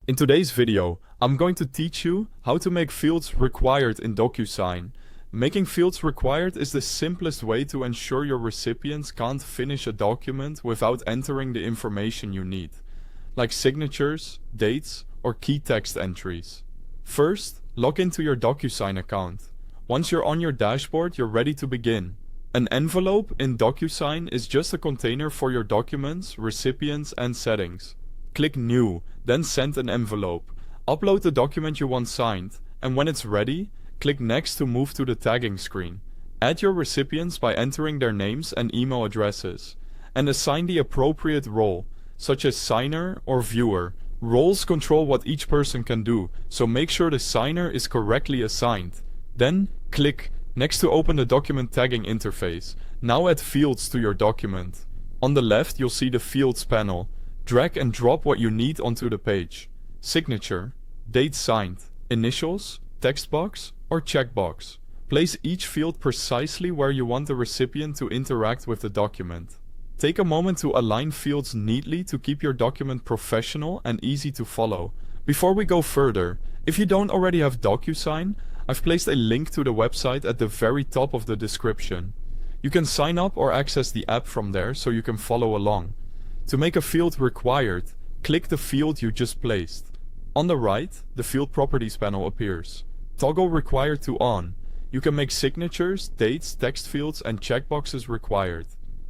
In today's video, I'm going to teach you how to make fields required in DocuSign. Making fields required is the simplest way to ensure your recipients can't finish a document without entering the information you need, like signatures, dates, or key text entries. First, log into your DocuSign account. Once you're on your dashboard, you're ready to begin. An envelope in DocuSign is just a container for your documents, recipients, and settings. Click New, then Send an envelope. Upload the document you want signed, and when it's ready, click Next to move to the tagging screen. Add your recipients by entering their names and email addresses, and assign the appropriate role, such as signer or viewer. Roles control what each person can do, so make sure the signer is correctly assigned. Then, click Next to open the document tagging interface. Now add fields to your document. On the left, you'll see the Fields panel. Drag and drop what you need onto the page. Signature, date signed, initials, text box, or checkbox. Place each field precisely where you want the recipient to interact with the document. Take a moment to align fields neatly to keep your document professional and easy to follow. Before we go further, if you don't already have DocuSign, I've placed a link to the website at the very top of the description. You can sign up or access the app from there so you can follow along. To make a field required, click the field you just placed. On the right, the Field Properties panel appears. Toggle Required to On. You can make signatures, dates, text fields, and checkboxes required.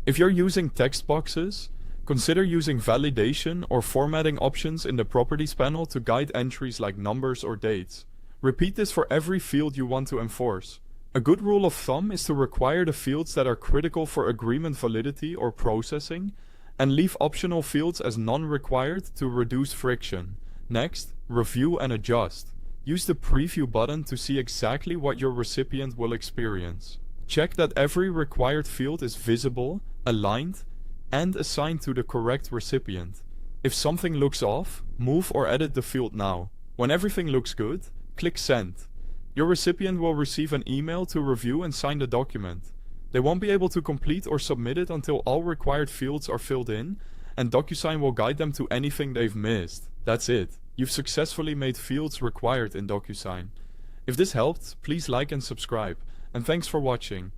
If you're using text boxes, consider using validation or formatting options in the Properties panel to guide entries like numbers or dates. Repeat this for every field you want to enforce. A good rule of thumb is to require the fields that are critical for agreement validity or processing, and leave optional fields as non-required to reduce friction. Next, review and adjust. Use the preview button to see exactly what your recipient will experience. Check that every required field is visible, aligned, and assigned to the correct recipient. If something looks off, move or edit the field now. When everything looks good, click Send. Your recipient will receive an email to review and sign the document. They won't be able to complete or submit it until all required fields are filled in, and DocuSign will guide them to anything they've missed. That's it. You've successfully made fields required in DocuSign. If this helped, please like and subscribe, and thanks for watching.